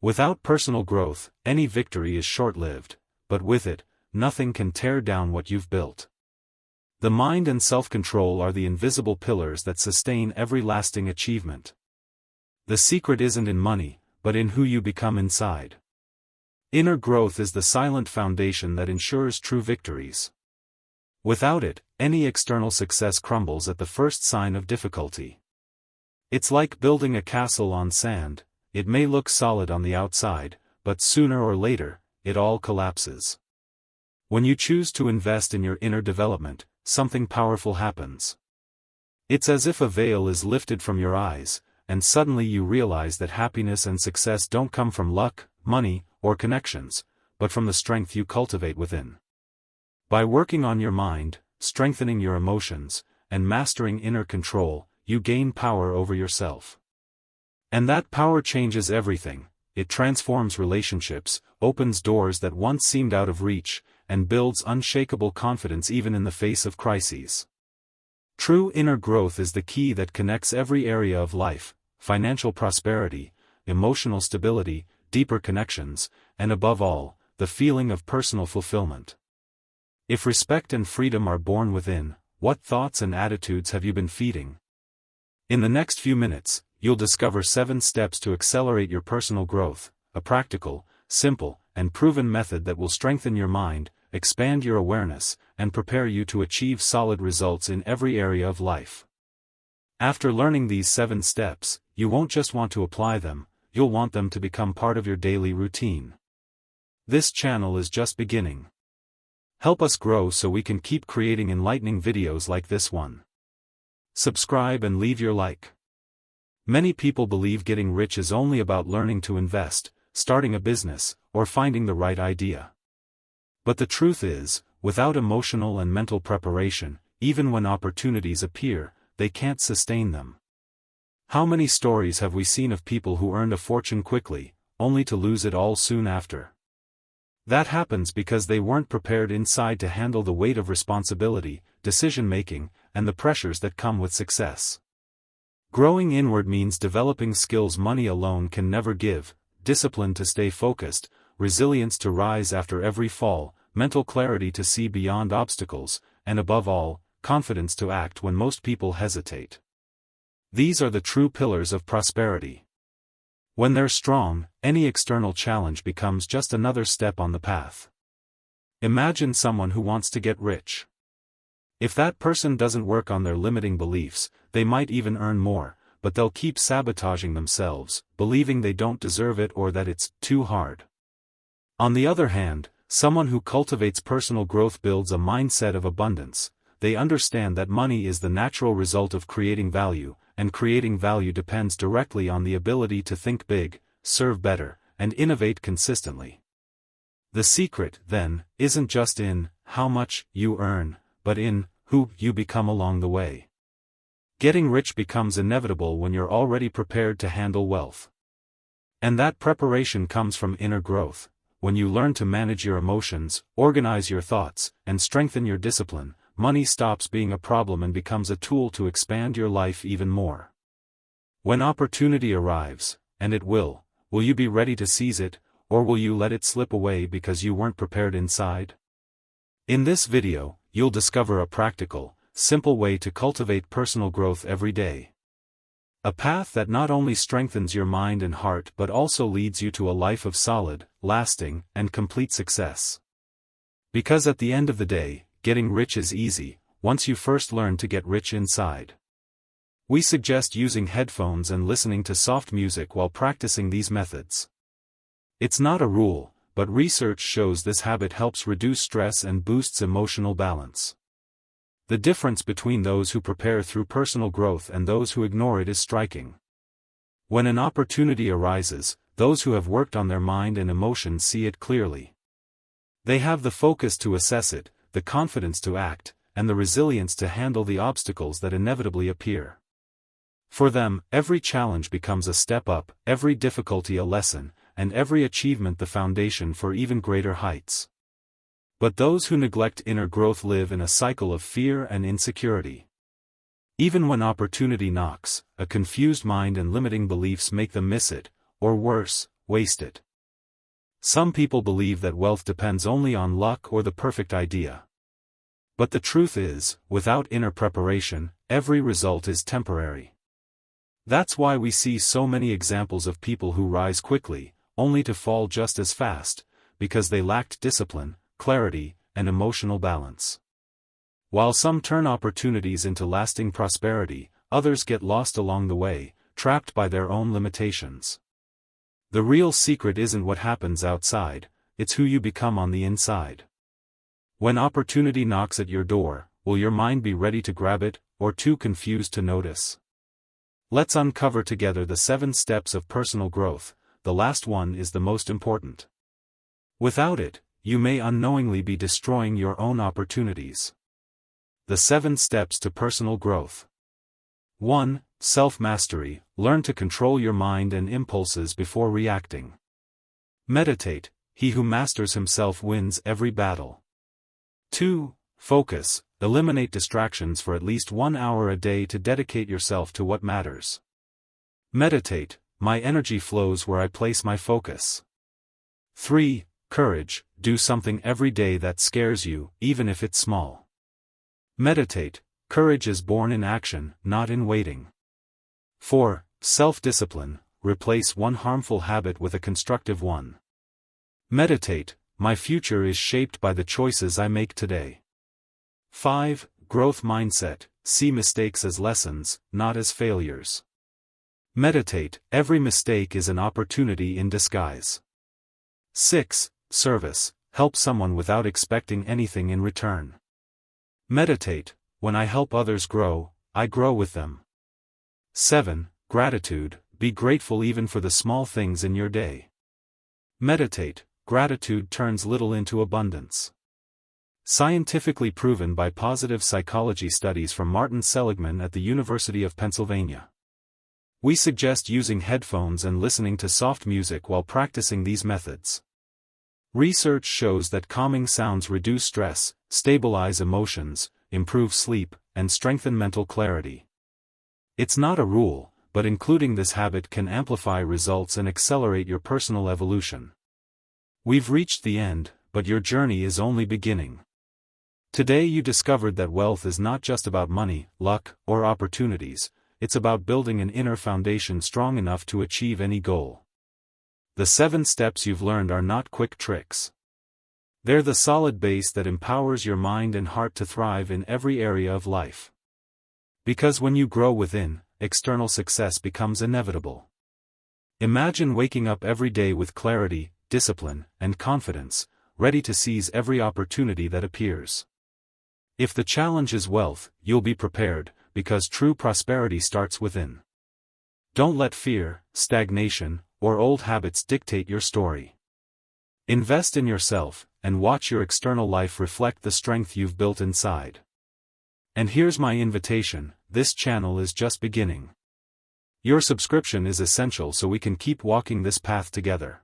Without personal growth, any victory is short-lived, but with it, nothing can tear down what you've built. The mind and self-control are the invisible pillars that sustain every lasting achievement. The secret isn't in money, but in who you become inside. Inner growth is the silent foundation that ensures true victories. Without it, any external success crumbles at the first sign of difficulty. It's like building a castle on sand. It may look solid on the outside, but sooner or later, it all collapses. When you choose to invest in your inner development, something powerful happens. It's as if a veil is lifted from your eyes, and suddenly you realize that happiness and success don't come from luck, money, or connections, but from the strength you cultivate within. By working on your mind, strengthening your emotions, and mastering inner control, you gain power over yourself. And that power changes everything. It transforms relationships, opens doors that once seemed out of reach, and builds unshakable confidence even in the face of crises. True inner growth is the key that connects every area of life: financial prosperity, emotional stability, deeper connections, and above all, the feeling of personal fulfillment. If respect and freedom are born within, what thoughts and attitudes have you been feeding? In the next few minutes, you'll discover 7 steps to accelerate your personal growth, a practical, simple, and proven method that will strengthen your mind, expand your awareness, and prepare you to achieve solid results in every area of life. After learning these 7 steps, you won't just want to apply them, you'll want them to become part of your daily routine. This channel is just beginning. Help us grow so we can keep creating enlightening videos like this one. Subscribe and leave your like. Many people believe getting rich is only about learning to invest, starting a business, or finding the right idea. But the truth is, without emotional and mental preparation, even when opportunities appear, they can't sustain them. How many stories have we seen of people who earned a fortune quickly, only to lose it all soon after? That happens because they weren't prepared inside to handle the weight of responsibility, decision-making, and the pressures that come with success. Growing inward means developing skills money alone can never give: discipline to stay focused, resilience to rise after every fall, mental clarity to see beyond obstacles, and above all, confidence to act when most people hesitate. These are the true pillars of prosperity. When they're strong, any external challenge becomes just another step on the path. Imagine someone who wants to get rich. If that person doesn't work on their limiting beliefs, they might even earn more, but they'll keep sabotaging themselves, believing they don't deserve it or that it's too hard. On the other hand, someone who cultivates personal growth builds a mindset of abundance. They understand that money is the natural result of creating value, and creating value depends directly on the ability to think big, serve better, and innovate consistently. The secret, then, isn't just in how much you earn, but in who you become along the way. Getting rich becomes inevitable when you're already prepared to handle wealth. And that preparation comes from inner growth. When you learn to manage your emotions, organize your thoughts, and strengthen your discipline, money stops being a problem and becomes a tool to expand your life even more. When opportunity arrives, and it will you be ready to seize it, or will you let it slip away because you weren't prepared inside? In this video, you'll discover a practical, simple way to cultivate personal growth every day. A path that not only strengthens your mind and heart but also leads you to a life of solid, lasting, and complete success. Because at the end of the day, getting rich is easy, once you first learn to get rich inside. We suggest using headphones and listening to soft music while practicing these methods. It's not a rule, but research shows this habit helps reduce stress and boosts emotional balance. The difference between those who prepare through personal growth and those who ignore it is striking. When an opportunity arises, those who have worked on their mind and emotions see it clearly. They have the focus to assess it, the confidence to act, and the resilience to handle the obstacles that inevitably appear. For them, every challenge becomes a step up, every difficulty a lesson, and every achievement the foundation for even greater heights. But those who neglect inner growth live in a cycle of fear and insecurity. Even when opportunity knocks, a confused mind and limiting beliefs make them miss it, or worse, waste it. Some people believe that wealth depends only on luck or the perfect idea. But the truth is, without inner preparation, every result is temporary. That's why we see so many examples of people who rise quickly, only to fall just as fast, because they lacked discipline, clarity, and emotional balance. While some turn opportunities into lasting prosperity, others get lost along the way, trapped by their own limitations. The real secret isn't what happens outside, it's who you become on the inside. When opportunity knocks at your door, will your mind be ready to grab it, or too confused to notice? Let's uncover together the 7 steps of personal growth. The last one is the most important. Without it, you may unknowingly be destroying your own opportunities. The 7 steps to personal growth. 1. Self-mastery. Learn to control your mind and impulses before reacting. Meditate. He who masters himself wins every battle. 2. Focus. Eliminate distractions for at least 1 hour a day to dedicate yourself to what matters. Meditate. My energy flows where I place my focus. 3. Courage. Do something every day that scares you, even if it's small. Meditate. Courage is born in action, not in waiting. 4. Self-discipline. Replace one harmful habit with a constructive one. Meditate. My future is shaped by the choices I make today. 5. Growth mindset. See mistakes as lessons, not as failures. Meditate. Every mistake is an opportunity in disguise. 6. Service. Help someone without expecting anything in return. Meditate. When I help others grow, I grow with them. 7. Gratitude. Be grateful even for the small things in your day. Meditate. Gratitude turns little into abundance. Scientifically proven by positive psychology studies from Martin Seligman at the University of Pennsylvania. We suggest using headphones and listening to soft music while practicing these methods. Research shows that calming sounds reduce stress, stabilize emotions, improve sleep, and strengthen mental clarity. It's not a rule, but including this habit can amplify results and accelerate your personal evolution. We've reached the end, but your journey is only beginning. Today you discovered that wealth is not just about money, luck, or opportunities, it's about building an inner foundation strong enough to achieve any goal. The 7 steps you've learned are not quick tricks. They're the solid base that empowers your mind and heart to thrive in every area of life. Because when you grow within, external success becomes inevitable. Imagine waking up every day with clarity, discipline, and confidence, ready to seize every opportunity that appears. If the challenge is wealth, you'll be prepared, because true prosperity starts within. Don't let fear, stagnation, or old habits dictate your story. Invest in yourself, and watch your external life reflect the strength you've built inside. And here's my invitation: this channel is just beginning. Your subscription is essential so we can keep walking this path together.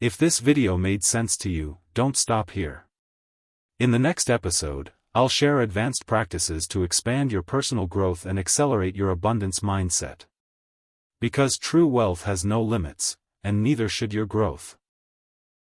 If this video made sense to you, don't stop here. In the next episode, I'll share advanced practices to expand your personal growth and accelerate your abundance mindset. Because true wealth has no limits, and neither should your growth.